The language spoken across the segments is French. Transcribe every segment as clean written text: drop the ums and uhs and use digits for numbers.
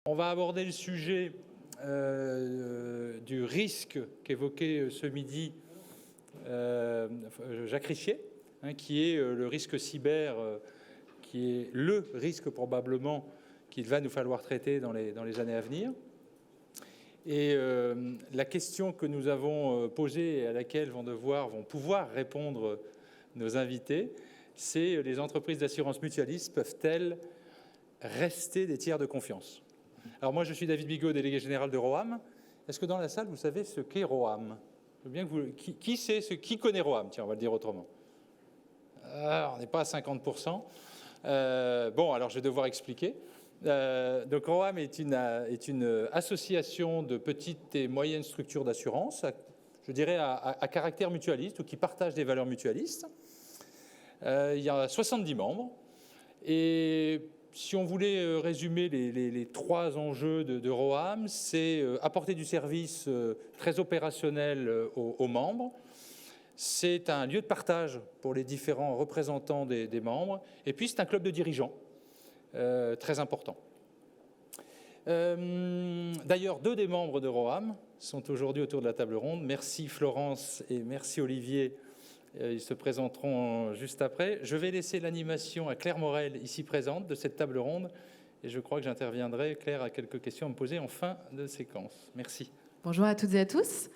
On va aborder le sujet du risque qu'évoquait ce midi Jacques Richier, qui est le risque cyber, qui est le risque probablement qu'il va nous falloir traiter dans les années à venir. Et la question que nous avons posée et à laquelle vont pouvoir répondre nos invités, c'est: les entreprises d'assurance mutualiste peuvent-elles rester des tiers de confiance? Alors moi, je suis David Bigot, délégué général de Roham. Est-ce que dans la salle, vous savez ce qu'est Roham? Je veux bien que qui connaît Roham? Tiens, on va le dire autrement. On n'est pas à 50%. Bon, alors je vais devoir expliquer. Donc Roham est une association de petites et moyennes structures d'assurance, je dirais à caractère mutualiste ou qui partagent des valeurs mutualistes. Il y a 70 membres. Et si on voulait résumer les trois enjeux de Roham, c'est apporter du service très opérationnel aux membres. C'est un lieu de partage pour les différents représentants des membres. Et puis, c'est un club de dirigeants très important. D'ailleurs, deux des membres de Roham sont aujourd'hui autour de la table ronde. Merci Florence et merci Olivier. Ils se présenteront juste après. Je vais laisser l'animation à Claire Morel, ici présente, de cette table ronde. Et je crois que j'interviendrai. Claire a quelques questions à me poser en fin de séquence. Merci. Bonjour à toutes et à tous.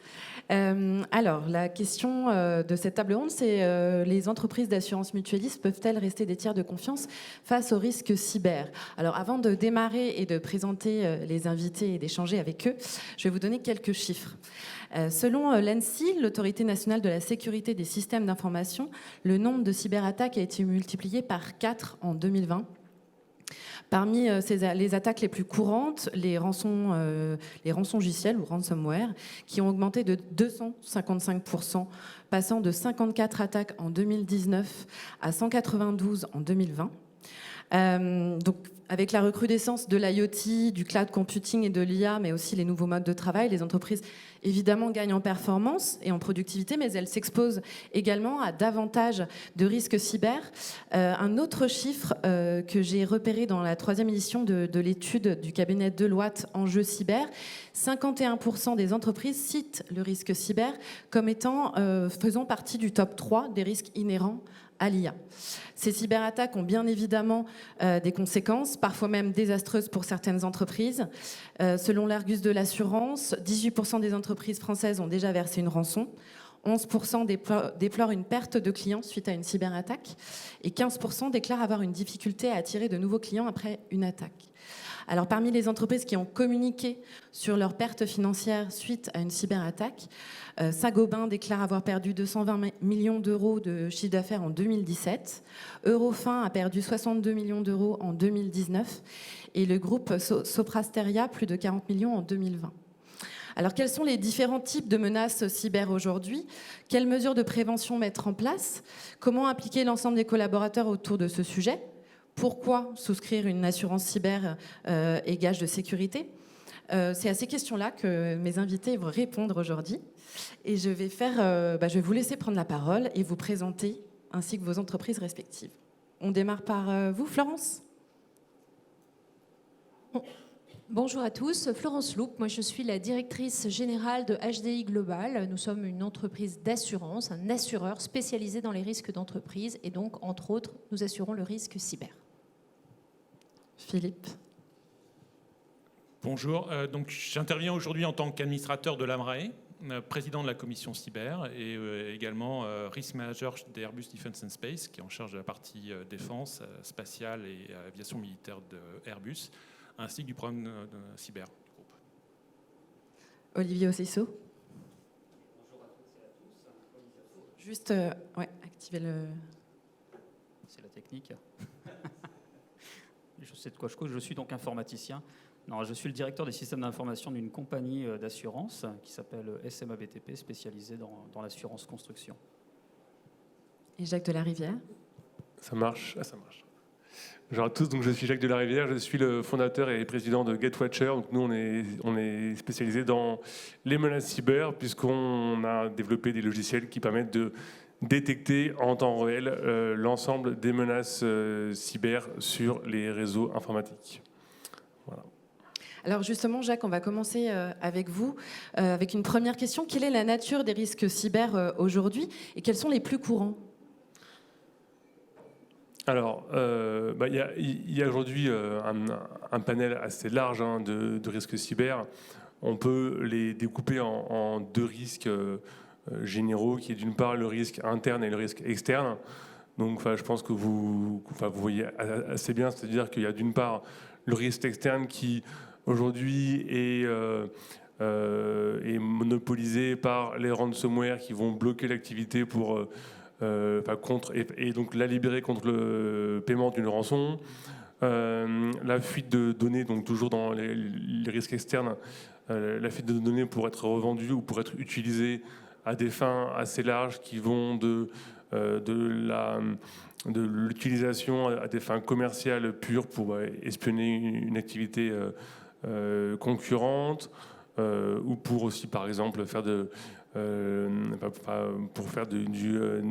Alors, la question de cette table ronde, c'est les entreprises d'assurance mutualiste peuvent-elles rester des tiers de confiance face aux risques cyber? Alors, avant de démarrer et de présenter les invités et d'échanger avec eux, je vais vous donner quelques chiffres. Selon l'ANSSI, l'Autorité nationale de la sécurité des systèmes d'information, le nombre de cyberattaques a été multiplié par 4 en 2020. Parmi les attaques les plus courantes, les rançongiciels ou ransomware, qui ont augmenté de 255%, passant de 54 attaques en 2019 à 192 en 2020. Donc, avec la recrudescence de l'IoT, du cloud computing et de l'IA, mais aussi les nouveaux modes de travail, les entreprises évidemment gagnent en performance et en productivité, mais elles s'exposent également à davantage de risques cyber. Un autre chiffre que j'ai repéré dans la 3e édition de l'étude du cabinet Deloitte Enjeux cyber, 51% des entreprises citent le risque cyber comme étant faisant partie du top 3 des risques inhérents à l'IA. Ces cyberattaques ont bien évidemment des conséquences, parfois même désastreuses pour certaines entreprises. Selon l'Argus de l'assurance, 18% des entreprises françaises ont déjà versé une rançon, 11% déplorent une perte de clients suite à une cyberattaque et 15% déclarent avoir une difficulté à attirer de nouveaux clients après une attaque. Alors, parmi les entreprises qui ont communiqué sur leurs pertes financières suite à une cyberattaque, Saint-Gobain déclare avoir perdu 220 millions d'euros de chiffre d'affaires en 2017. Eurofin a perdu 62 millions d'euros en 2019. Et le groupe Soprasteria, plus de 40 millions en 2020. Alors, quels sont les différents types de menaces cyber aujourd'hui? Quelles mesures de prévention mettre en place? Comment impliquer l'ensemble des collaborateurs autour de ce sujet? Pourquoi souscrire une assurance cyber et gage de sécurité? C'est à ces questions-là que mes invités vont répondre aujourd'hui. Et je vais vous laisser prendre la parole et vous présenter ainsi que vos entreprises respectives. On démarre par vous, Florence. Bonjour à tous, Florence Loup. Moi, je suis la directrice générale de HDI Global. Nous sommes une entreprise d'assurance, un assureur spécialisé dans les risques d'entreprise. Et donc, entre autres, nous assurons le risque cyber. Philippe. Bonjour, donc j'interviens aujourd'hui en tant qu'administrateur de l'AMRAE, président de la commission cyber et également risk manager d'Airbus Defence and Space, qui est en charge de la partie défense, spatiale et aviation militaire d'Airbus, ainsi que du programme cyber du groupe. Olivier Ossisso. Bonjour à toutes et à tous. Juste, activez le... C'est la technique. Je sais de quoi je cause. Je suis donc informaticien. Non, je suis le directeur des systèmes d'information d'une compagnie d'assurance qui s'appelle SMA BTP, spécialisée dans l'assurance construction. Et Jacques Delarivière. Ça marche. Ça marche. Bonjour à tous, donc je suis Jacques Delarivière, je suis le fondateur et président de GetWatcher. Donc nous, on est spécialisé dans les menaces cyber, puisqu'on a développé des logiciels qui permettent de détecter en temps réel l'ensemble des menaces cyber sur les réseaux informatiques. Voilà. Alors justement, Jacques, on va commencer avec vous, avec une première question. Quelle est la nature des risques cyber aujourd'hui et quels sont les plus courants ? Alors, il y a aujourd'hui un panel assez large de risques cyber. On peut les découper en deux risques généraux, qui est d'une part le risque interne et le risque externe. Donc, je pense que vous voyez assez bien, c'est-à-dire qu'il y a d'une part le risque externe qui aujourd'hui est monopolisé par les ransomware qui vont bloquer l'activité pour contre et donc la libérer contre le paiement d'une rançon. La fuite de données, donc toujours dans les risques externes, la fuite de données pour être revendue ou pour être utilisée à des fins assez larges qui vont de l'utilisation à des fins commerciales pures pour espionner une activité concurrente, ou pour aussi par exemple faire du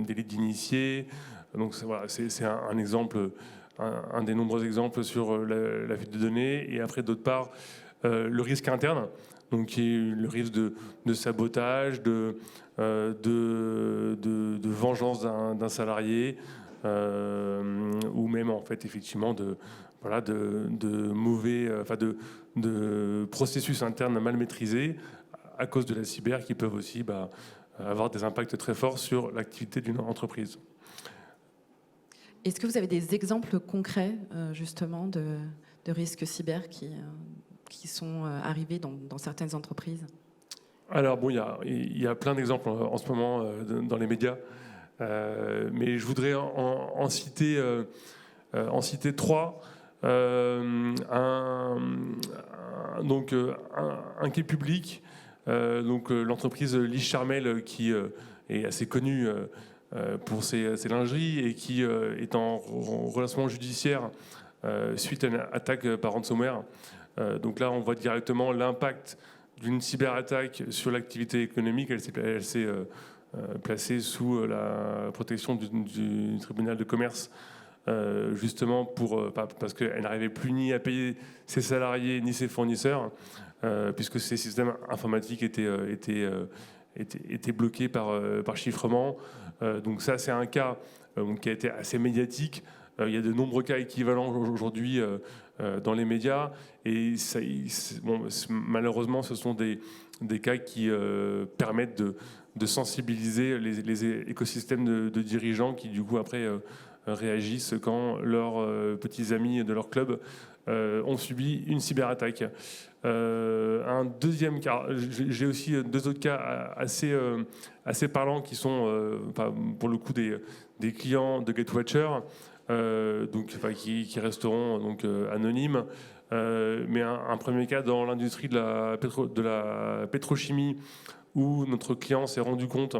délit d'initié. Donc voilà, c'est un exemple, un des nombreux exemples sur la fuite de données. Et après, d'autre part, le risque interne, donc qui est le risque de sabotage, de vengeance d'un salarié, ou même en fait effectivement de mauvais, de processus internes mal maîtrisés à cause de la cyber, qui peuvent aussi avoir des impacts très forts sur l'activité d'une entreprise. Est-ce que vous avez des exemples concrets justement de risques cyber qui sont arrivés dans certaines entreprises ? Alors bon, il y a plein d'exemples en ce moment dans les médias, mais je voudrais en citer trois. Un qui est public, l'entreprise Lise Charmel, qui est assez connue pour ses lingeries et qui est en relation judiciaire suite à une attaque par ransomware. Donc là, on voit directement l'impact d'une cyberattaque sur l'activité économique. Elle s'est placée sous la protection du tribunal de commerce, justement parce qu'elle n'arrivait plus ni à payer ses salariés ni ses fournisseurs, puisque ces systèmes informatiques étaient bloqués par chiffrement. Donc ça, c'est un cas qui a été assez médiatique. Il y a de nombreux cas équivalents aujourd'hui dans les médias, et malheureusement, ce sont des cas qui permettent de sensibiliser les écosystèmes de dirigeants qui, du coup, après réagissent quand leurs petits amis de leur club ont subi une cyberattaque. Un deuxième cas, j'ai aussi deux autres cas assez parlants qui sont pour le coup des clients de GetWatcher, qui resteront donc anonymes. Mais un premier cas dans l'industrie de la pétrochimie, où notre client s'est rendu compte,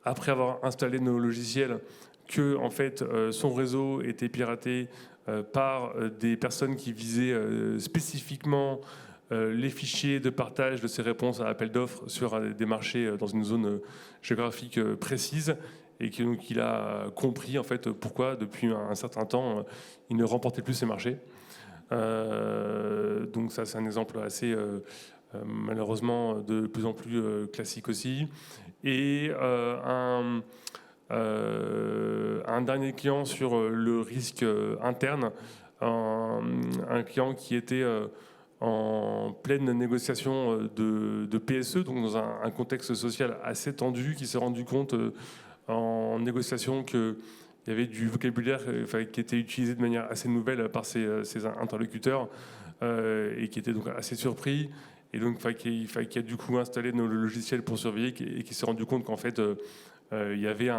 après avoir installé nos logiciels, que en fait son réseau était piraté par des personnes qui visaient spécifiquement les fichiers de partage de ses réponses à appel d'offres sur des marchés dans une zone géographique précise, et donc il a compris en fait pourquoi depuis un certain temps il ne remportait plus ces marchés. Donc ça, c'est un exemple assez malheureusement de plus en plus classique aussi. Et un dernier client sur le risque interne, un client qui était en pleine négociation de PSE, donc dans un contexte social assez tendu, qui s'est rendu compte en négociation qu'il y avait du vocabulaire qui était utilisé de manière assez nouvelle par ses interlocuteurs, et qui était donc assez surpris, et donc qui a du coup installé nos logiciels pour surveiller, et qui s'est rendu compte qu'en fait il y avait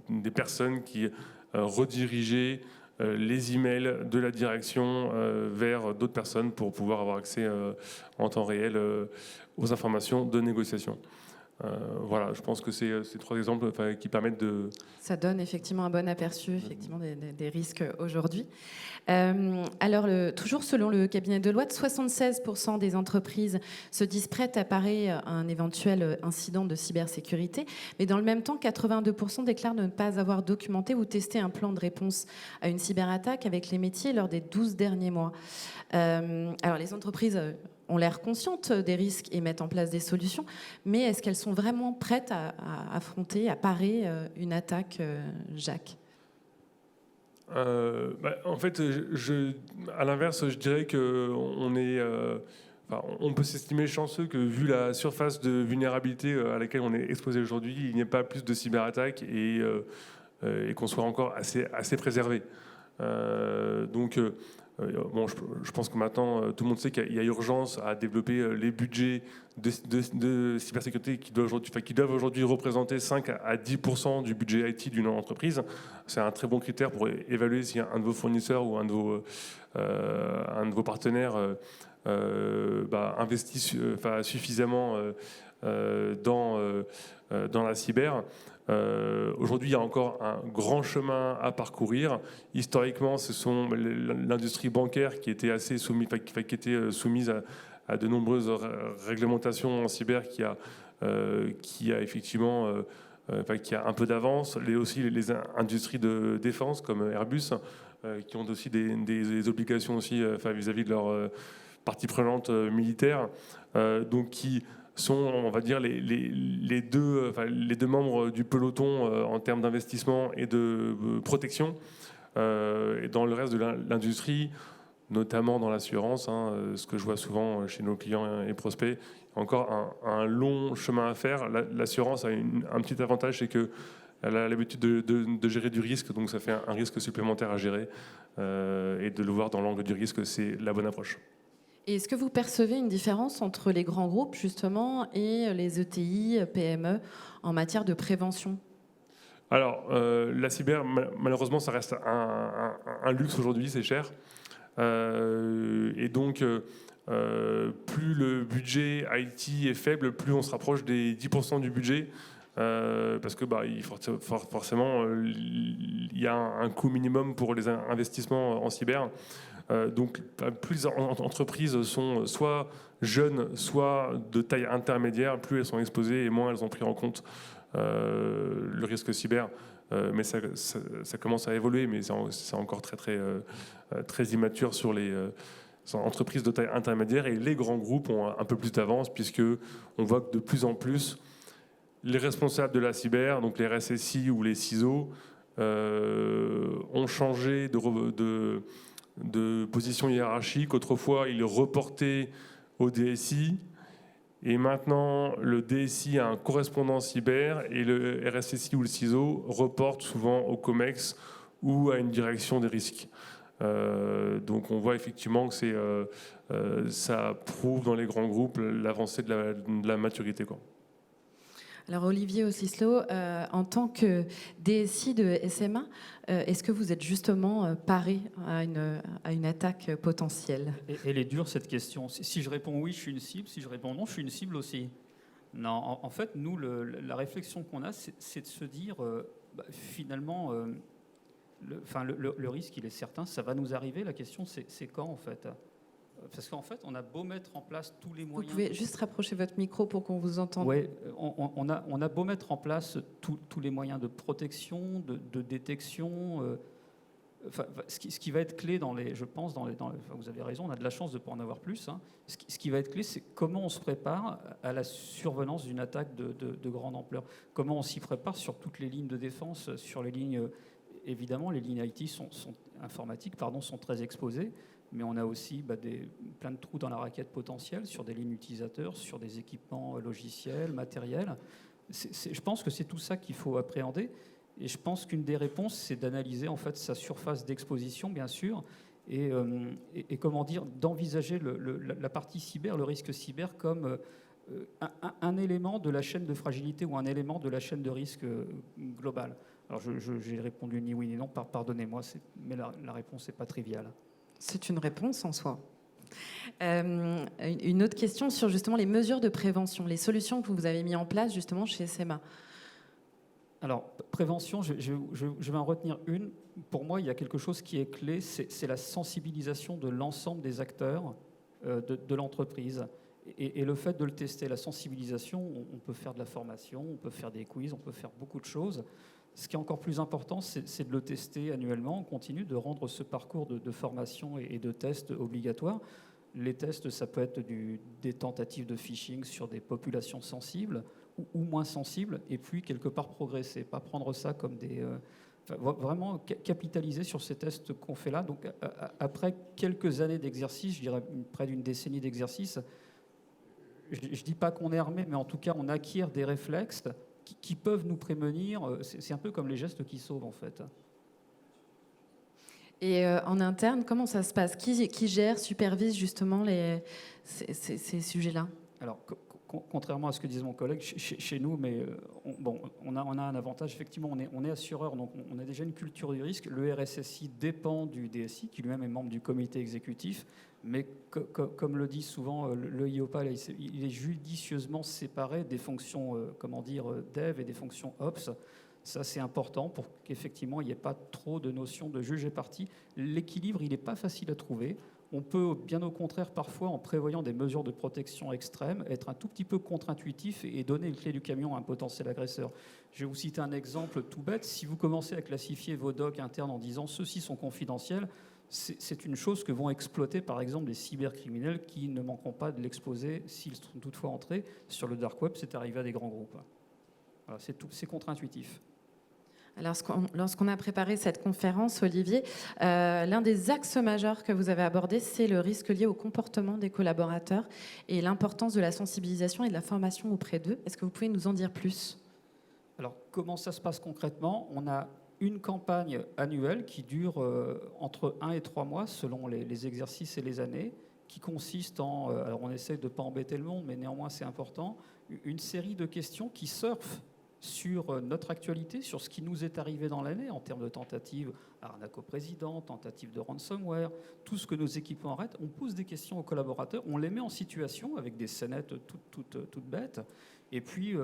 des personnes qui redirigeaient les emails de la direction vers d'autres personnes pour pouvoir avoir accès en temps réel aux informations de négociation. Voilà, je pense que c'est ces 3 exemples qui permettent de... Ça donne effectivement un bon aperçu effectivement, des risques aujourd'hui. Alors, toujours selon le cabinet Deloitte, 76% des entreprises se disent prêtes à parer un éventuel incident de cybersécurité, mais dans le même temps, 82% déclarent ne pas avoir documenté ou testé un plan de réponse à une cyberattaque avec les métiers lors des 12 derniers mois. Alors, les entreprises ont l'air conscientes des risques et mettent en place des solutions, mais est-ce qu'elles sont vraiment prêtes à affronter, à parer une attaque, Jacques ? En fait, à l'inverse, je dirais qu'on est... on peut s'estimer chanceux que, vu la surface de vulnérabilité à laquelle on est exposé aujourd'hui, il n'y ait pas plus de cyberattaques et qu'on soit encore assez préservé. Je pense que maintenant, tout le monde sait qu'il y a urgence à développer les budgets de cybersécurité qui doivent aujourd'hui représenter 5 à 10% du budget IT d'une entreprise. C'est un très bon critère pour évaluer si un de vos fournisseurs ou un de vos partenaires investit suffisamment dans la cyber. Aujourd'hui, il y a encore un grand chemin à parcourir. Historiquement, ce sont l'industrie bancaire qui était soumise à de nombreuses réglementations en cyber qui a effectivement qui a un peu d'avance. Aussi les industries de défense comme Airbus qui ont aussi des obligations aussi vis-à-vis de leurs parties prenantes militaires, donc qui sont, on va dire, les deux membres du peloton en termes d'investissement et de protection. Et dans le reste de l'industrie, notamment dans l'assurance, ce que je vois souvent chez nos clients et prospects, il y a encore un long chemin à faire. L'assurance a un petit avantage, c'est qu'elle a l'habitude de gérer du risque, donc ça fait un risque supplémentaire à gérer. Et de le voir dans l'angle du risque, c'est la bonne approche. Et est-ce que vous percevez une différence entre les grands groupes, justement, et les ETI, PME, en matière de prévention ? Alors, la cyber, malheureusement, ça reste un luxe aujourd'hui, c'est cher. Et donc, plus le budget IT est faible, plus on se rapproche des 10% du budget. Parce que forcément, il y a un coût minimum pour les investissements en cyber. Donc, plus les entreprises sont soit jeunes, soit de taille intermédiaire, plus elles sont exposées et moins elles ont pris en compte le risque cyber. Mais ça commence à évoluer, mais c'est encore très immature sur les entreprises de taille intermédiaire. Et les grands groupes ont un peu plus d'avance, puisqu'on voit que de plus en plus, les responsables de la cyber, donc les RSSI ou les CISO, ont changé de position hiérarchique. Autrefois, ils reportaient au DSI. Et maintenant, le DSI a un correspondant cyber et le RSSI ou le CISO reporte souvent au COMEX ou à une direction des risques. Donc on voit effectivement que ça prouve dans les grands groupes l'avancée de la maturité, quoi. Alors Olivier Ossislo, en tant que DSI de SMA, est-ce que vous êtes justement paré à une attaque potentielle ? Et elle est dure, cette question. Si je réponds oui, je suis une cible. Si je réponds non, je suis une cible aussi. Non, en fait, nous, la réflexion qu'on a, c'est de se dire, finalement, le risque, il est certain, ça va nous arriver. La question, c'est quand, en fait ? Parce qu'en fait, on a beau mettre en place tous les moyens... Vous pouvez juste rapprocher votre micro pour qu'on vous entende. Oui, on a beau mettre en place tous les moyens de protection, de détection. Ce qui va être clé je pense, vous avez raison, on a de la chance de ne pas en avoir plus. Ce qui va être clé, c'est comment on se prépare à la survenance d'une attaque de grande ampleur. Comment on s'y prépare sur toutes les lignes de défense, sur les lignes... Évidemment, les lignes IT informatiques sont très exposées. Mais on a aussi plein de trous dans la raquette potentielle sur des lignes utilisateurs, sur des équipements logiciels, matériels. Je pense que c'est tout ça qu'il faut appréhender. Et je pense qu'une des réponses, c'est d'analyser en fait sa surface d'exposition, bien sûr, et comment dire, d'envisager la partie cyber, le risque cyber, comme un élément de la chaîne de fragilité ou un élément de la chaîne de risque globale. Alors j'ai répondu ni oui ni non, pardonnez-moi, mais la réponse n'est pas triviale. C'est une réponse en soi. Une autre question sur justement les mesures de prévention, les solutions que vous avez mises en place justement chez SEMA. Alors, prévention, je vais en retenir une. Pour moi, il y a quelque chose qui est clé, c'est la sensibilisation de l'ensemble des acteurs de l'entreprise. Et le fait de le tester, la sensibilisation, on peut faire de la formation, on peut faire des quiz, on peut faire beaucoup de choses. Ce qui est encore plus important, c'est de le tester annuellement. On continue de rendre ce parcours de formation et de tests obligatoire. Les tests, ça peut être des tentatives de phishing sur des populations sensibles ou moins sensibles, et puis quelque part progresser, pas prendre ça comme vraiment capitaliser sur ces tests qu'on fait là. Donc après quelques années d'exercice, je dirais près d'une décennie d'exercice, je ne dis pas qu'on est armé, mais en tout cas on acquiert des réflexes qui peuvent nous prémunir. C'est un peu comme les gestes qui sauvent en fait. Et en interne, comment ça se passe ? Qui gère, supervise justement ces sujets-là ? Alors, contrairement à ce que disait mon collègue, chez nous, mais on a un avantage, effectivement, on est assureur, donc on a déjà une culture du risque. Le RSSI dépend du DSI, qui lui-même est membre du comité exécutif, mais comme le dit souvent le IOPA, il est judicieusement séparé des fonctions, dev et des fonctions ops. Ça, c'est important pour qu'effectivement, il n'y ait pas trop de notion de juge et partie. L'équilibre, il n'est pas facile à trouver. On peut, bien au contraire, parfois, en prévoyant des mesures de protection extrêmes, être un tout petit peu contre-intuitif et donner le clé du camion à un potentiel agresseur. Je vais vous citer un exemple tout bête. Si vous commencez à classifier vos docs internes en disant « ceux-ci sont confidentiels », c'est une chose que vont exploiter, par exemple, les cybercriminels qui ne manqueront pas de l'exposer s'ils sont toutefois entrés sur le dark web. C'est arrivé à des grands groupes. Voilà, c'est contre-intuitif. Alors, lorsqu'on a préparé cette conférence, Olivier, l'un des axes majeurs que vous avez abordé, c'est le risque lié au comportement des collaborateurs et l'importance de la sensibilisation et de la formation auprès d'eux. Est-ce que vous pouvez nous en dire plus ? Alors, comment ça se passe concrètement ? On a une campagne annuelle qui dure entre 1 et 3 mois, selon les exercices et les années, qui consiste en, alors on essaie de ne pas embêter le monde, mais néanmoins c'est important, une série de questions qui surfent sur notre actualité, sur ce qui nous est arrivé dans l'année en termes de tentatives arnaque au président, tentatives de ransomware, tout ce que nos équipements arrêtent. On pose des questions aux collaborateurs, on les met en situation avec des scénettes toutes bêtes, et puis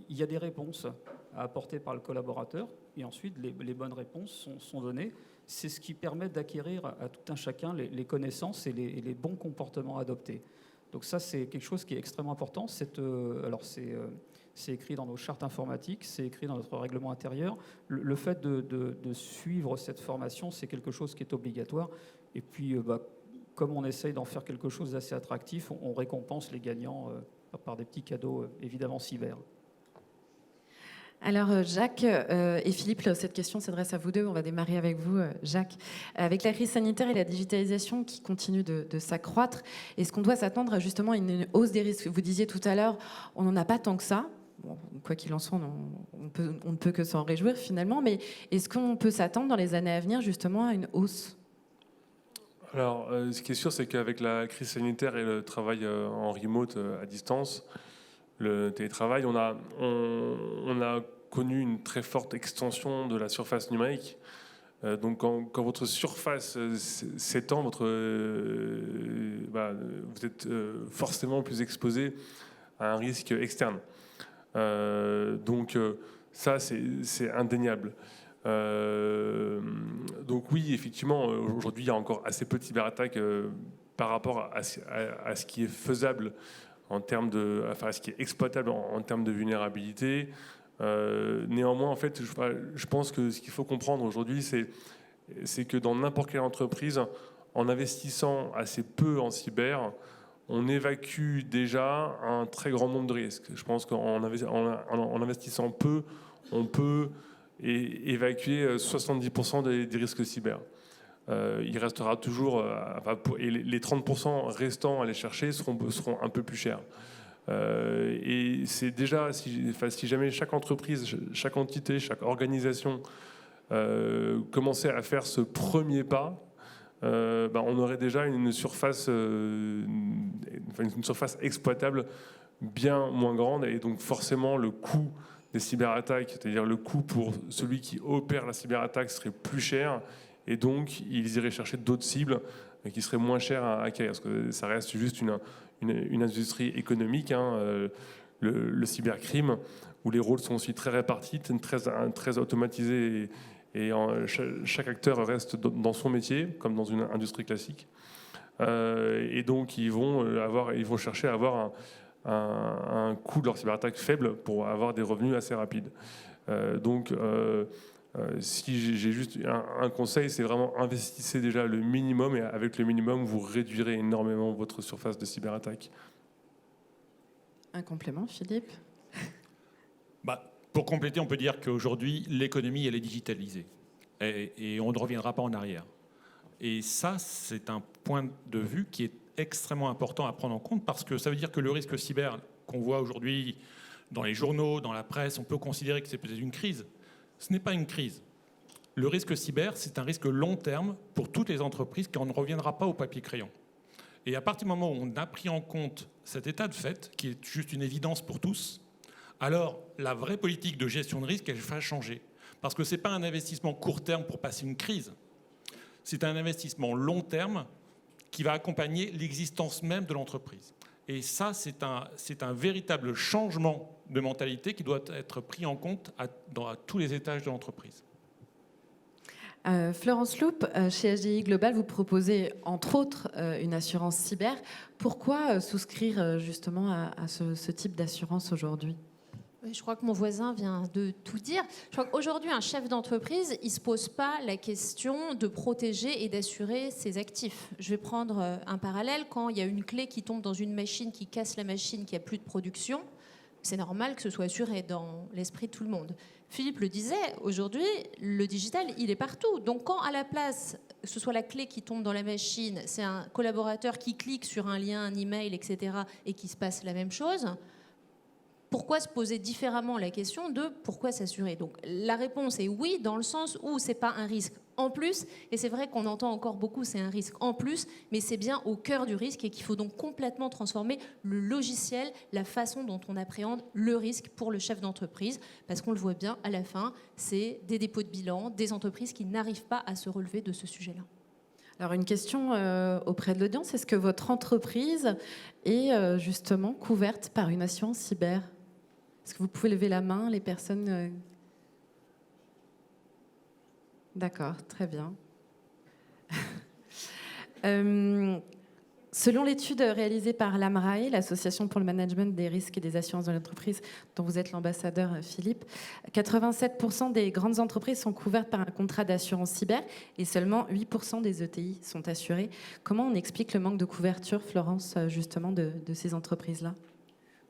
il y a des réponses à apporter par le collaborateur, et ensuite les bonnes réponses sont données. C'est ce qui permet d'acquérir à tout un chacun les connaissances et les bons comportements adoptés. Donc ça, c'est quelque chose qui est extrêmement important. C'est écrit dans nos chartes informatiques, c'est écrit dans notre règlement intérieur. Le fait de suivre cette formation, c'est quelque chose qui est obligatoire. Et puis, comme on essaye d'en faire quelque chose d'assez attractif, on récompense les gagnants par des petits cadeaux, évidemment cyber. Alors Jacques et Philippe, cette question s'adresse à vous deux. On va démarrer avec vous, Jacques. Avec la crise sanitaire et la digitalisation qui continue de s'accroître, est-ce qu'on doit s'attendre à justement une hausse des risques ? Vous disiez tout à l'heure, on n'en a pas tant que ça. Bon, quoi qu'il en soit, on ne peut que s'en réjouir finalement. Mais est-ce qu'on peut s'attendre dans les années à venir justement à une hausse ? Alors, ce qui est sûr, c'est qu'avec la crise sanitaire et le travail en remote à distance, le télétravail, on a connu une très forte extension de la surface numérique. Donc quand votre surface s'étend, vous êtes forcément plus exposé à un risque externe. Donc ça, c'est indéniable. Donc oui, effectivement, aujourd'hui, il y a encore assez peu de cyberattaques par rapport à ce qui est faisable en termes ce qui est exploitable en termes de vulnérabilité. Néanmoins, en fait, je pense que ce qu'il faut comprendre aujourd'hui, c'est que dans n'importe quelle entreprise, en investissant assez peu en cyber, on évacue déjà un très grand nombre de risques. Je pense qu'en investissant peu, on peut évacuer 70% des risques cyber. Il restera toujours, et les 30% restants à aller chercher seront un peu plus chers. Et c'est déjà, si jamais chaque entreprise, chaque entité, chaque organisation commençait à faire ce premier pas, on aurait déjà une surface exploitable bien moins grande, et donc forcément le coût des cyberattaques, c'est-à-dire le coût pour celui qui opère la cyberattaque, serait plus cher, et donc ils iraient chercher d'autres cibles qui seraient moins chères à acquérir, parce que ça reste juste une industrie économique, le cybercrime, où les rôles sont aussi très répartis, très automatisés, et chaque acteur reste dans son métier, comme dans une industrie classique. Et donc ils vont chercher à avoir un coût de leur cyberattaque faible pour avoir des revenus assez rapides. Si j'ai juste un conseil, c'est vraiment investissez déjà le minimum, et avec le minimum, vous réduirez énormément votre surface de cyberattaque. Un complément, Philippe? Pour compléter, on peut dire qu'aujourd'hui, l'économie, elle est digitalisée. Et on ne reviendra pas en arrière. Et ça, c'est un point de vue qui est extrêmement important à prendre en compte, parce que ça veut dire que le risque cyber qu'on voit aujourd'hui dans les journaux, dans la presse, on peut considérer que c'est peut-être une crise. Ce n'est pas une crise. Le risque cyber, c'est un risque long terme pour toutes les entreprises, car on ne reviendra pas au papier-crayon. Et à partir du moment où on a pris en compte cet état de fait, qui est juste une évidence pour tous, alors la vraie politique de gestion de risque, elle va changer. Parce que ce n'est pas un investissement court terme pour passer une crise. C'est un investissement long terme qui va accompagner l'existence même de l'entreprise. Et ça, c'est un véritable changement de mentalité qui doit être pris en compte à tous les étages de l'entreprise. Florence Loup, chez HDI Global, vous proposez entre autres une assurance cyber. Pourquoi souscrire justement à ce type d'assurance aujourd'hui ? Je crois que mon voisin vient de tout dire. Je crois qu'aujourd'hui, un chef d'entreprise, il ne se pose pas la question de protéger et d'assurer ses actifs. Je vais prendre un parallèle. Quand il y a une clé qui tombe dans une machine, qui casse la machine, qui n'a plus de production, c'est normal que ce soit assuré dans l'esprit de tout le monde. Philippe le disait, aujourd'hui, le digital, il est partout. Donc quand à la place, ce soit la clé qui tombe dans la machine, c'est un collaborateur qui clique sur un lien, un email, etc., et qui se passe la même chose, pourquoi se poser différemment la question de pourquoi s'assurer ? Donc la réponse est oui, dans le sens où c'est pas un risque en plus, et c'est vrai qu'on entend encore beaucoup c'est un risque en plus, mais c'est bien au cœur du risque et qu'il faut donc complètement transformer le logiciel, la façon dont on appréhende le risque pour le chef d'entreprise, parce qu'on le voit bien à la fin, c'est des dépôts de bilan, des entreprises qui n'arrivent pas à se relever de ce sujet-là. Alors une question auprès de l'audience, est-ce que votre entreprise est justement couverte par une assurance cyber ? Est-ce que vous pouvez lever la main, les personnes D'accord, très bien. Selon l'étude réalisée par l'AMRAE, l'Association pour le management des risques et des assurances de l'entreprise, dont vous êtes l'ambassadeur, Philippe, 87% des grandes entreprises sont couvertes par un contrat d'assurance cyber et seulement 8% des ETI sont assurées. Comment on explique le manque de couverture, Florence, justement, de ces entreprises-là ?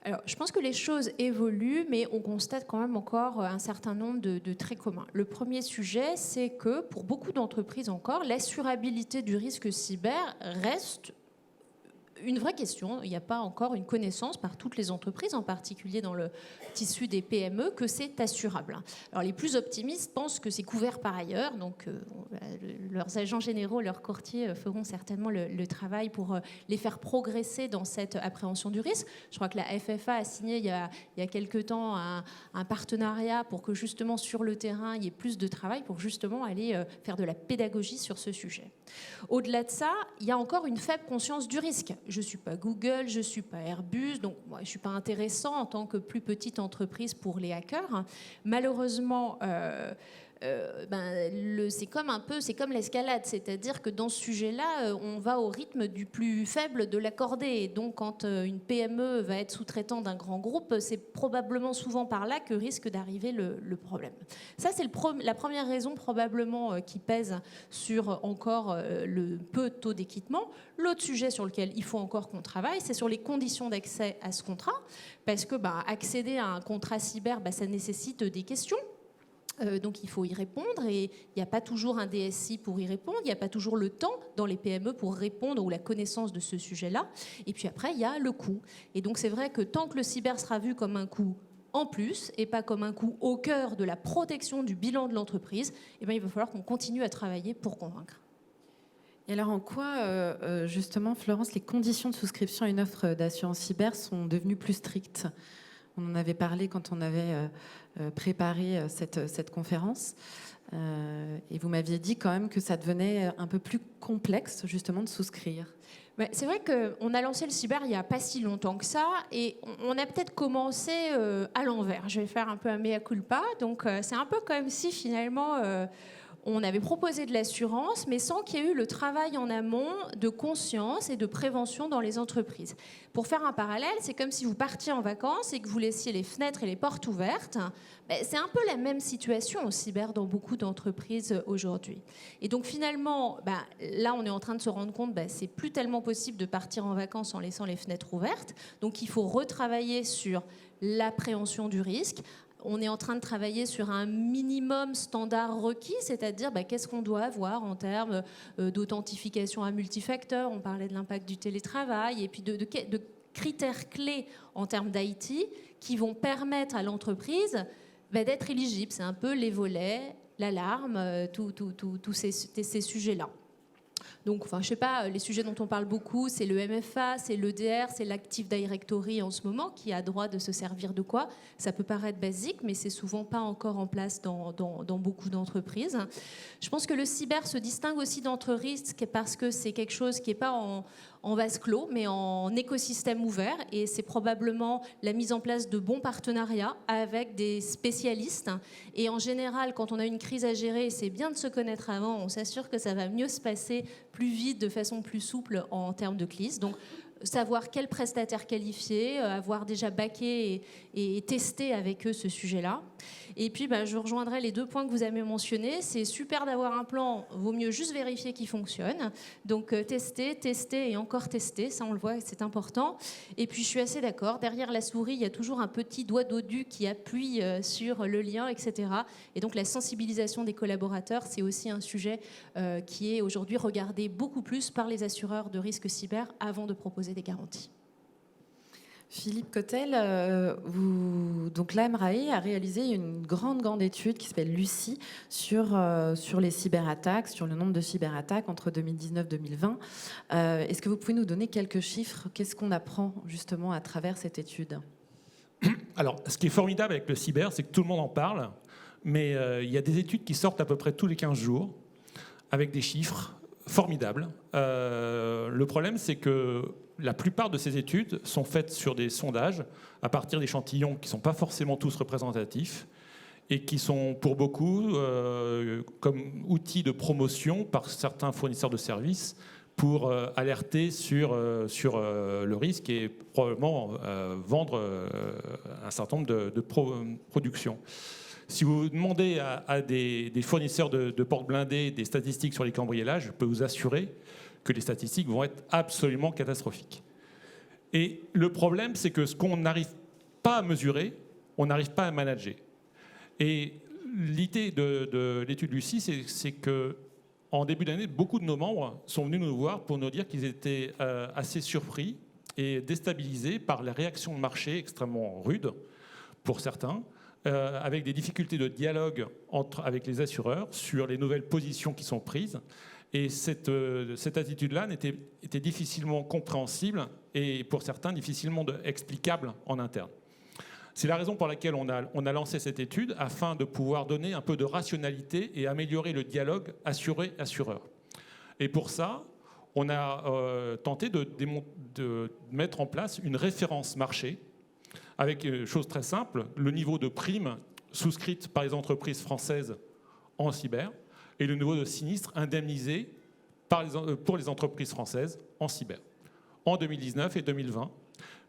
Alors, je pense que les choses évoluent, mais on constate quand même encore un certain nombre de traits communs. Le premier sujet, c'est que pour beaucoup d'entreprises encore, l'assurabilité du risque cyber reste une vraie question. Il n'y a pas encore une connaissance par toutes les entreprises, en particulier dans le tissu des PME, que c'est assurable. Alors les plus optimistes pensent que c'est couvert par ailleurs, donc leurs agents généraux, leurs courtiers feront certainement le travail pour les faire progresser dans cette appréhension du risque. Je crois que la FFA a signé il y a quelque temps un partenariat pour que justement sur le terrain, il y ait plus de travail pour justement aller faire de la pédagogie sur ce sujet. Au-delà de ça, il y a encore une faible conscience du risque. Je ne suis pas Google, je ne suis pas Airbus, donc moi, je ne suis pas intéressant en tant que plus petite entreprise pour les hackers. Malheureusement, c'est comme l'escalade, c'est-à-dire que dans ce sujet-là, on va au rythme du plus faible de la cordée. Et donc, quand une PME va être sous-traitant d'un grand groupe, c'est probablement souvent par là que risque d'arriver le problème. Ça, c'est la première raison probablement qui pèse sur encore le peu de taux d'équipement. L'autre sujet sur lequel il faut encore qu'on travaille, c'est sur les conditions d'accès à ce contrat, parce que accéder à un contrat cyber, ça nécessite des questions. Donc il faut y répondre et il n'y a pas toujours un DSI pour y répondre, il n'y a pas toujours le temps dans les PME pour répondre ou la connaissance de ce sujet-là. Et puis après, il y a le coût. Et donc c'est vrai que tant que le cyber sera vu comme un coût en plus et pas comme un coût au cœur de la protection du bilan de l'entreprise, il va falloir qu'on continue à travailler pour convaincre. Et alors en quoi, justement, Florence, les conditions de souscription à une offre d'assurance cyber sont devenues plus strictes ? On en avait parlé quand on avait préparé cette conférence. Et vous m'aviez dit quand même que ça devenait un peu plus complexe justement de souscrire. C'est vrai qu'on a lancé le cyber il n'y a pas si longtemps que ça, et on a peut-être commencé à l'envers. Je vais faire un peu un mea culpa. Donc c'est un peu comme si finalement on avait proposé de l'assurance, mais sans qu'il y ait eu le travail en amont de conscience et de prévention dans les entreprises. Pour faire un parallèle, c'est comme si vous partiez en vacances et que vous laissiez les fenêtres et les portes ouvertes. C'est un peu la même situation au cyber dans beaucoup d'entreprises aujourd'hui. Et donc finalement, là on est en train de se rendre compte que c'est plus tellement possible de partir en vacances en laissant les fenêtres ouvertes. Donc il faut retravailler sur l'appréhension du risque. On est en train de travailler sur un minimum standard requis, c'est-à-dire qu'est-ce qu'on doit avoir en termes d'authentification à multifacteurs. On parlait de l'impact du télétravail, et puis de critères clés en termes d'IT qui vont permettre à l'entreprise d'être éligible. C'est un peu les volets, l'alarme, tous ces sujets-là. Donc, je sais pas, les sujets dont on parle beaucoup, c'est le MFA, c'est l'EDR, c'est l'Active Directory en ce moment, qui a droit de se servir de quoi. Ça peut paraître basique, mais c'est souvent pas encore en place dans beaucoup d'entreprises. Je pense que le cyber se distingue aussi d'entre risques parce que c'est quelque chose qui n'est pas en vase clos, mais en écosystème ouvert. Et c'est probablement la mise en place de bons partenariats avec des spécialistes. Et en général, quand on a une crise à gérer, c'est bien de se connaître avant. On s'assure que ça va mieux se passer plus vite, de façon plus souple en termes de crise. Donc, savoir quel prestataire qualifier, avoir déjà backé et testé avec eux ce sujet-là. Et puis, je rejoindrai les deux points que vous avez mentionnés. C'est super d'avoir un plan, vaut mieux juste vérifier qu'il fonctionne. Donc, tester et encore tester, ça on le voit, c'est important. Et puis, je suis assez d'accord, derrière la souris, il y a toujours un petit doigt dodu qui appuie sur le lien, etc. Et donc, la sensibilisation des collaborateurs, c'est aussi un sujet qui est aujourd'hui regardé beaucoup plus par les assureurs de risques cyber avant de proposer des garanties. Philippe Cotel, donc l'AMRAE a réalisé une grande étude qui s'appelle Lucie sur les cyberattaques, sur le nombre de cyberattaques entre 2019-2020. Est-ce que vous pouvez nous donner quelques chiffres? Qu'est-ce qu'on apprend justement à travers cette étude? Alors, ce qui est formidable avec le cyber, c'est que tout le monde en parle, mais il y a des études qui sortent à peu près tous les 15 jours avec des chiffres formidables. Le problème, c'est que la plupart de ces études sont faites sur des sondages à partir d'échantillons qui ne sont pas forcément tous représentatifs et qui sont pour beaucoup comme outils de promotion par certains fournisseurs de services pour alerter sur le risque et probablement vendre un certain nombre de productions. Si vous demandez à des fournisseurs de portes blindées des statistiques sur les cambriolages, je peux vous assurer que les statistiques vont être absolument catastrophiques. Et le problème, c'est que ce qu'on n'arrive pas à mesurer, on n'arrive pas à manager. Et l'idée de l'étude Lucie, c'est qu'en début d'année, beaucoup de nos membres sont venus nous voir pour nous dire qu'ils étaient assez surpris et déstabilisés par les réactions de marché extrêmement rudes, pour certains, avec des difficultés de dialogue avec les assureurs sur les nouvelles positions qui sont prises. Et cette attitude-là était difficilement compréhensible et pour certains difficilement explicable en interne. C'est la raison pour laquelle on a lancé cette étude afin de pouvoir donner un peu de rationalité et améliorer le dialogue assuré-assureur. Et pour ça, on a tenté de mettre en place une référence marché avec une chose très simple, le niveau de primes souscrites par les entreprises françaises en cyber et le niveau de sinistres indemnisés pour les entreprises françaises en cyber, en 2019 et 2020,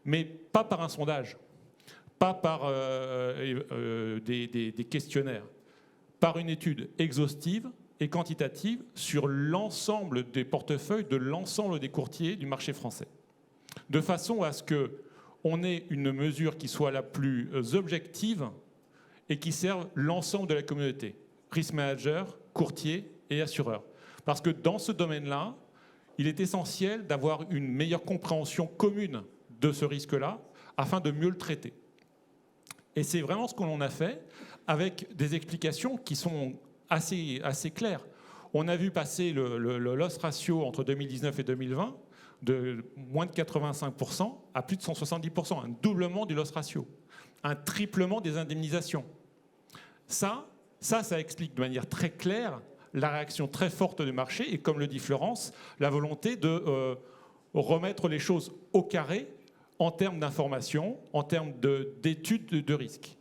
mais pas par un sondage, pas par des questionnaires, par une étude exhaustive et quantitative sur l'ensemble des portefeuilles de l'ensemble des courtiers du marché français, de façon à ce qu'on ait une mesure qui soit la plus objective et qui serve l'ensemble de la communauté, risk manager, courtiers et assureurs. Parce que dans ce domaine-là, il est essentiel d'avoir une meilleure compréhension commune de ce risque-là afin de mieux le traiter. Et c'est vraiment ce que l'on a fait avec des explications qui sont assez claires. On a vu passer le loss ratio entre 2019 et 2020 de moins de 85% à plus de 170%, un doublement du loss ratio, un triplement des indemnisations. Ça, Ça explique de manière très claire la réaction très forte du marché et, comme le dit Florence, la volonté de remettre les choses au carré en termes d'information, en termes d'études de risque.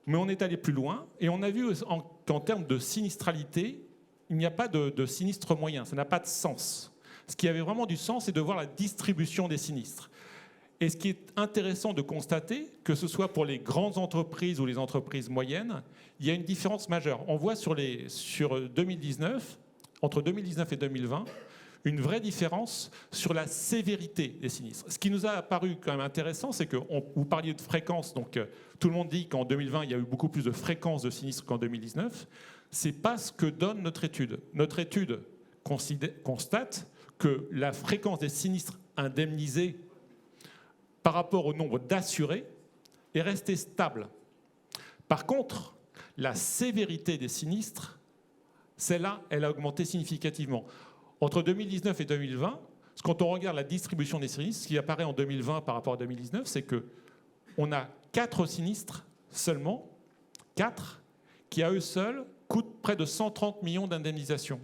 Mais on est allé plus loin et on a vu qu'en termes de sinistralité, il n'y a pas de sinistre moyen, ça n'a pas de sens. Ce qui avait vraiment du sens, c'est de voir la distribution des sinistres. Et ce qui est intéressant de constater, que ce soit pour les grandes entreprises ou les entreprises moyennes, il y a une différence majeure. On voit sur 2019, entre 2019 et 2020, une vraie différence sur la sévérité des sinistres. Ce qui nous a apparu quand même intéressant, c'est que vous parliez de fréquence, donc tout le monde dit qu'en 2020, il y a eu beaucoup plus de fréquences de sinistres qu'en 2019. Ce n'est pas ce que donne notre étude. Notre étude constate que la fréquence des sinistres indemnisés par rapport au nombre d'assurés est restée stable. Par contre, la sévérité des sinistres, celle-là, elle a augmenté significativement. Entre 2019 et 2020, quand on regarde la distribution des sinistres, ce qui apparaît en 2020 par rapport à 2019, c'est qu'on a 4 sinistres seulement, 4, qui à eux seuls coûtent près de 130 millions d'indemnisations.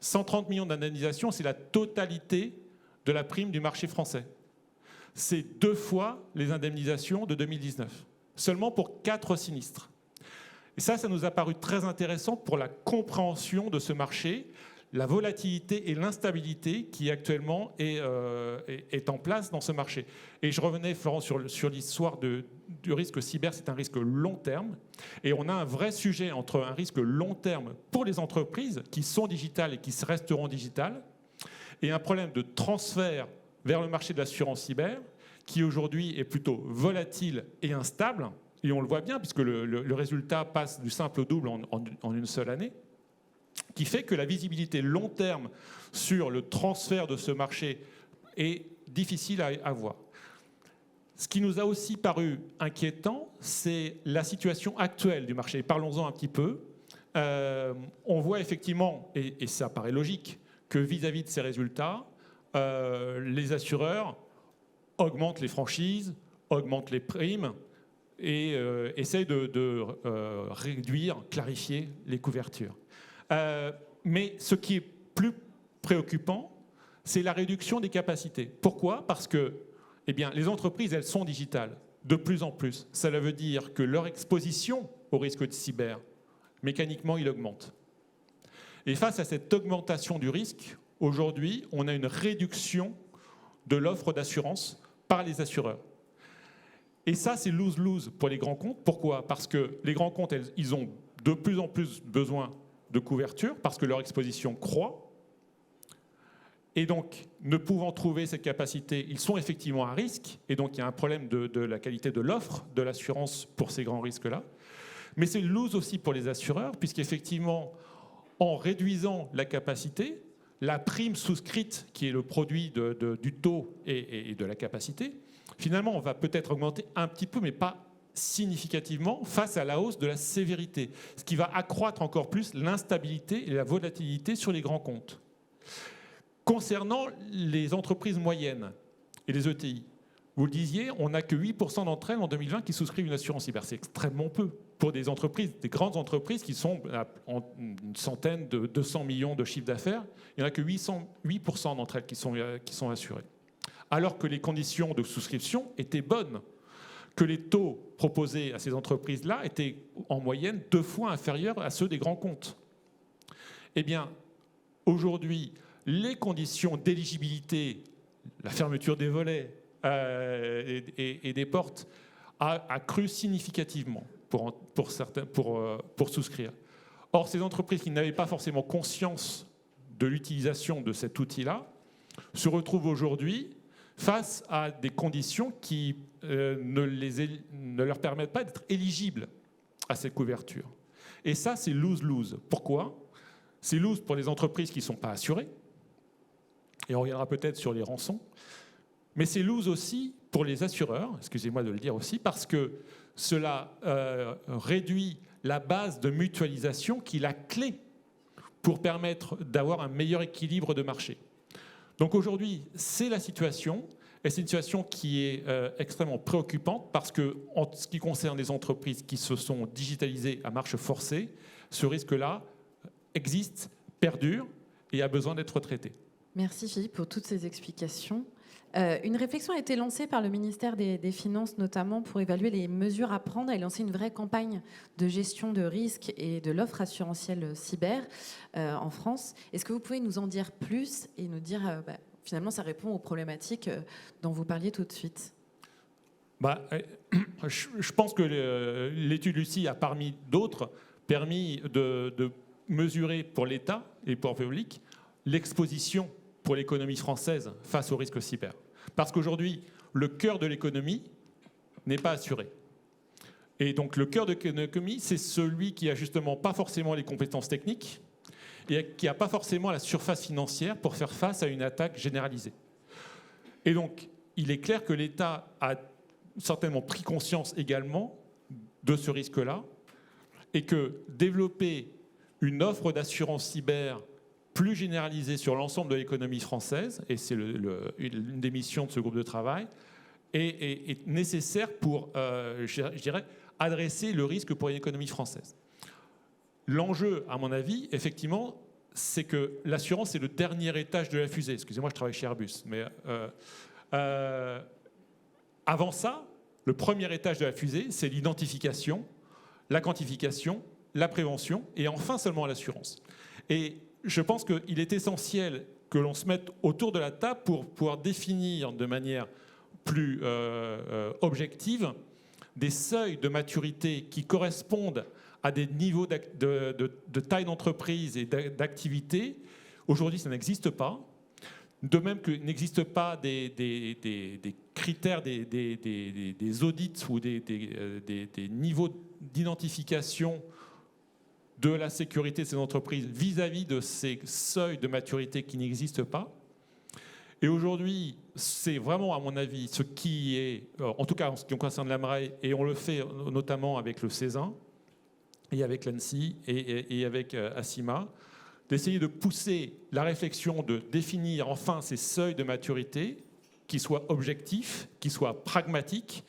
130 millions d'indemnisations, c'est la totalité de la prime du marché français. C'est 2 fois les indemnisations de 2019, seulement pour 4 sinistres. Et ça nous a paru très intéressant pour la compréhension de ce marché, la volatilité et l'instabilité qui actuellement est en place dans ce marché. Et je revenais, Florent, sur l'histoire du risque cyber. C'est un risque long terme. Et on a un vrai sujet entre un risque long terme pour les entreprises qui sont digitales et qui resteront digitales, et un problème de transfert vers le marché de l'assurance cyber, qui aujourd'hui est plutôt volatile et instable. Et on le voit bien, puisque le résultat passe du simple au double en une seule année, qui fait que la visibilité long terme sur le transfert de ce marché est difficile à avoir. Ce qui nous a aussi paru inquiétant, c'est la situation actuelle du marché. Parlons-en un petit peu. On voit effectivement, et ça paraît logique, que vis-à-vis de ces résultats, les assureurs augmentent les franchises, augmentent les primes et essayent de réduire, clarifier les couvertures. Mais ce qui est plus préoccupant, c'est la réduction des capacités. Pourquoi ? Parce que les entreprises, elles sont digitales, de plus en plus. Cela veut dire que leur exposition au risque de cyber, mécaniquement, il augmente. Et face à cette augmentation du risque, aujourd'hui, on a une réduction de l'offre d'assurance par les assureurs. Et ça, c'est lose-lose pour les grands comptes. Pourquoi ? Parce que les grands comptes, ils ont de plus en plus besoin de couverture, parce que leur exposition croît. Et donc, ne pouvant trouver cette capacité, ils sont effectivement à risque. Et donc, il y a un problème de la qualité de l'offre de l'assurance pour ces grands risques-là. Mais c'est lose aussi pour les assureurs, puisqu'effectivement, en réduisant la capacité, la prime souscrite, qui est le produit du taux et de la capacité, finalement, on va peut-être augmenter un petit peu, mais pas significativement, face à la hausse de la sévérité, ce qui va accroître encore plus l'instabilité et la volatilité sur les grands comptes. Concernant les entreprises moyennes et les ETI, vous le disiez, on n'a que 8% d'entre elles en 2020 qui souscrivent une assurance cyber. C'est extrêmement peu pour des entreprises, des grandes entreprises qui sont en une centaine de 200 millions de chiffre d'affaires. Il n'y en a que 8% d'entre elles qui sont assurées. Alors que les conditions de souscription étaient bonnes, que les taux proposés à ces entreprises-là étaient en moyenne 2 fois inférieurs à ceux des grands comptes. Eh bien, aujourd'hui, les conditions d'éligibilité, la fermeture des volets et des portes a cru significativement pour souscrire. Or, ces entreprises qui n'avaient pas forcément conscience de l'utilisation de cet outil-là se retrouvent aujourd'hui face à des conditions qui ne leur permettent pas d'être éligibles à ces couvertures. Et ça, c'est lose-lose. Pourquoi ? C'est lose pour les entreprises qui ne sont pas assurées, et on reviendra peut-être sur les rançons, mais c'est lose aussi pour les assureurs, excusez-moi de le dire aussi, parce que cela réduit la base de mutualisation qui est la clé pour permettre d'avoir un meilleur équilibre de marché. Donc aujourd'hui, c'est la situation. Et c'est une situation qui est extrêmement préoccupante parce que, en ce qui concerne les entreprises qui se sont digitalisées à marche forcée, ce risque-là existe, perdure et a besoin d'être traité. Merci Philippe pour toutes ces explications. Une réflexion a été lancée par le ministère des Finances, notamment pour évaluer les mesures à prendre et lancer une vraie campagne de gestion de risques et de l'offre assurantielle cyber en France. Est-ce que vous pouvez nous en dire plus et nous dire, finalement, ça répond aux problématiques dont vous parliez tout de suite? Je pense que l'étude Lucie a, parmi d'autres, permis de mesurer pour l'État et pour le public l'exposition pour l'économie française face au risque cyber. Parce qu'aujourd'hui, le cœur de l'économie n'est pas assuré. Et donc le cœur de l'économie, c'est celui qui n'a justement pas forcément les compétences techniques et qui n'a pas forcément la surface financière pour faire face à une attaque généralisée. Et donc, il est clair que l'État a certainement pris conscience également de ce risque-là et que développer une offre d'assurance cyber plus généralisée sur l'ensemble de l'économie française, et c'est une des missions de ce groupe de travail, est nécessaire pour, je dirais, adresser le risque pour l'économie française. L'enjeu, à mon avis, effectivement, c'est que l'assurance est le dernier étage de la fusée. Excusez-moi, je travaille chez Airbus, mais avant ça, le premier étage de la fusée, c'est l'identification, la quantification, la prévention, et enfin seulement l'assurance. Et je pense qu'il est essentiel que l'on se mette autour de la table pour pouvoir définir de manière plus objective des seuils de maturité qui correspondent à des niveaux de taille d'entreprise et d'activité. Aujourd'hui, ça n'existe pas. De même que n'existe pas des critères, des audits ou des niveaux d'identification de la sécurité de ces entreprises vis-à-vis de ces seuils de maturité qui n'existent pas. Et aujourd'hui, c'est vraiment, à mon avis, ce qui est, en tout cas en ce qui concerne l'AMRAE, et on le fait notamment avec le CESIN, et avec l'ANSSI, et avec ACIMA, d'essayer de pousser la réflexion de définir enfin ces seuils de maturité qui soient objectifs, qui soient pragmatiques,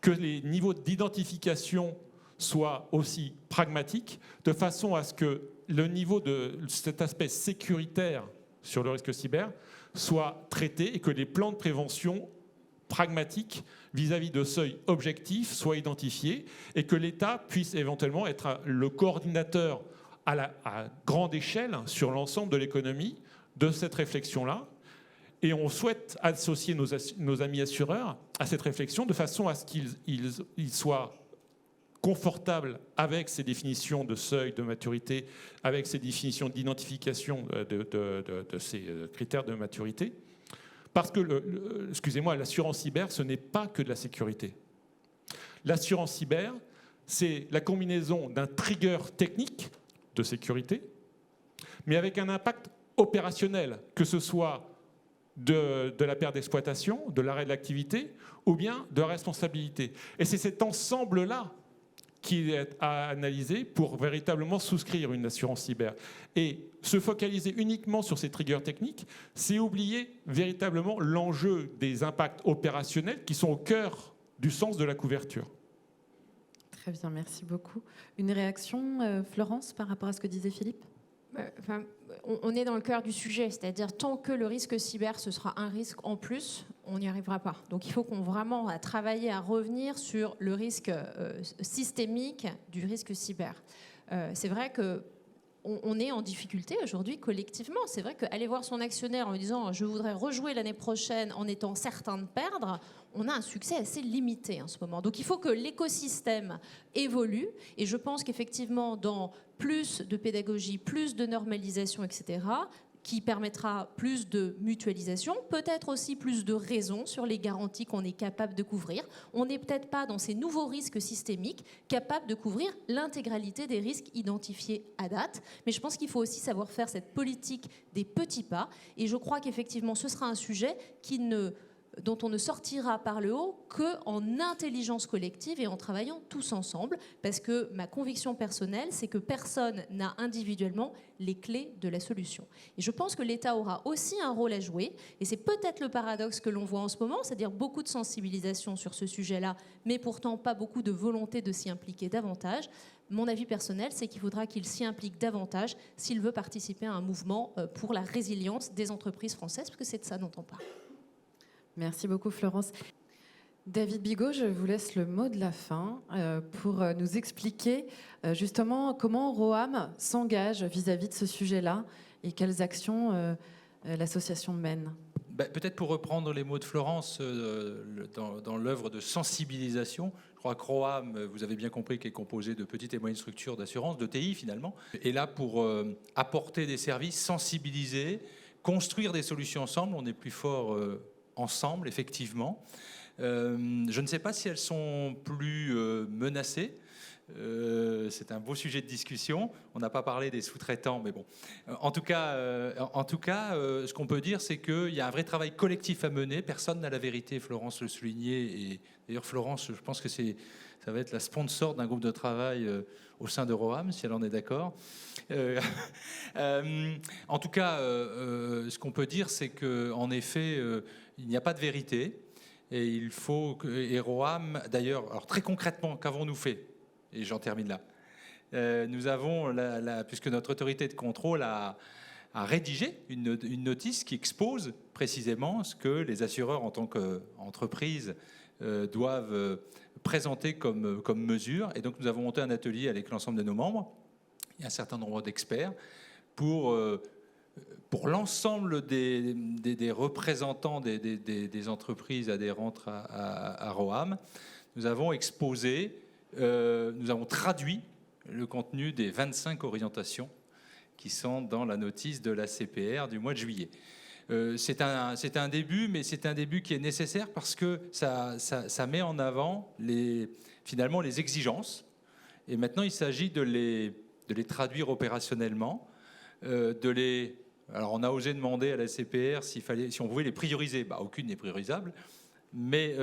que les niveaux d'identification soit aussi pragmatique, de façon à ce que le niveau de cet aspect sécuritaire sur le risque cyber soit traité et que les plans de prévention pragmatiques vis-à-vis de seuils objectifs soient identifiés et que l'État puisse éventuellement être le coordinateur à grande échelle sur l'ensemble de l'économie de cette réflexion-là. Et on souhaite associer nos amis assureurs à cette réflexion de façon à ce qu'ils soient confortable avec ces définitions de seuil de maturité, avec ces définitions d'identification de ces critères de maturité. Parce que, excusez-moi, l'assurance cyber, ce n'est pas que de la sécurité. L'assurance cyber, c'est la combinaison d'un trigger technique de sécurité, mais avec un impact opérationnel, que ce soit de la perte d'exploitation, de l'arrêt de l'activité, ou bien de la responsabilité. Et c'est cet ensemble-là qui est à analyser pour véritablement souscrire une assurance cyber. Et se focaliser uniquement sur ces triggers techniques, c'est oublier véritablement l'enjeu des impacts opérationnels qui sont au cœur du sens de la couverture. Très bien, merci beaucoup. Une réaction, Florence, par rapport à ce que disait Philippe ? On est dans le cœur du sujet, c'est-à-dire tant que le risque cyber, ce sera un risque en plus, on n'y arrivera pas. Donc il faut qu'on vraiment travaille à revenir sur le risque systémique du risque cyber. C'est vrai qu'on est en difficulté aujourd'hui collectivement. C'est vrai qu'aller voir son actionnaire en lui disant « je voudrais rejouer l'année prochaine en étant certain de perdre », on a un succès assez limité en ce moment. Donc il faut que l'écosystème évolue. Et je pense qu'effectivement, dans plus de pédagogie, plus de normalisation, etc., qui permettra plus de mutualisation, peut-être aussi plus de raisons sur les garanties qu'on est capable de couvrir. On n'est peut-être pas dans ces nouveaux risques systémiques capables de couvrir l'intégralité des risques identifiés à date. Mais je pense qu'il faut aussi savoir faire cette politique des petits pas. Et je crois qu'effectivement, ce sera un sujet qui ne dont on ne sortira par le haut qu'en intelligence collective et en travaillant tous ensemble, parce que ma conviction personnelle, c'est que personne n'a individuellement les clés de la solution. Et je pense que l'État aura aussi un rôle à jouer, et c'est peut-être le paradoxe que l'on voit en ce moment, c'est-à-dire beaucoup de sensibilisation sur ce sujet-là, mais pourtant pas beaucoup de volonté de s'y impliquer davantage. Mon avis personnel, c'est qu'il faudra qu'il s'y implique davantage s'il veut participer à un mouvement pour la résilience des entreprises françaises, parce que c'est de ça dont on parle. Merci beaucoup, Florence. David Bigot, je vous laisse le mot de la fin pour nous expliquer justement comment Roham s'engage vis-à-vis de ce sujet-là et quelles actions l'association mène. Peut-être pour reprendre les mots de Florence dans l'œuvre de sensibilisation, je crois que Roham, vous avez bien compris, qu'est composé de petites et moyennes structures d'assurance, de TI finalement, est là pour apporter des services, sensibiliser, construire des solutions ensemble. On est plus fort ensemble, effectivement. Je ne sais pas si elles sont plus menacées. C'est un beau sujet de discussion. On n'a pas parlé des sous-traitants, mais bon. En tout cas, ce qu'on peut dire, c'est qu'il y a un vrai travail collectif à mener. Personne n'a la vérité, Florence le soulignait. Et d'ailleurs, Florence, je pense que ça va être la sponsor d'un groupe de travail au sein de Roham, si elle en est d'accord. En tout cas, ce qu'on peut dire, c'est qu'en effet, il n'y a pas de vérité. Et il faut que... Et Roham, d'ailleurs, alors très concrètement, qu'avons-nous fait ? Et j'en termine là. Nous avons, puisque notre autorité de contrôle a rédigé une notice qui expose précisément ce que les assureurs en tant qu'entreprise doivent présenter comme mesure. Et donc nous avons monté un atelier avec l'ensemble de nos membres et un certain nombre d'experts pour l'ensemble des représentants des entreprises adhérentes à Roham. Nous avons exposé, nous avons traduit le contenu des 25 orientations qui sont dans la notice de la CPR du mois de juillet. C'est un début, mais c'est un début qui est nécessaire parce que ça met en avant finalement les exigences. Et maintenant, il s'agit de les traduire opérationnellement, Alors, on a osé demander à la CPR si on pouvait les prioriser. Aucune n'est priorisable. Mais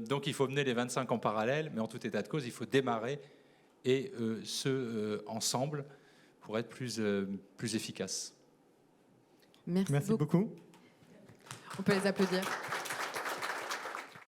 donc, il faut mener les 25 en parallèle. Mais en tout état de cause, il faut démarrer et ensemble pour être plus efficace. Merci beaucoup. On peut les applaudir.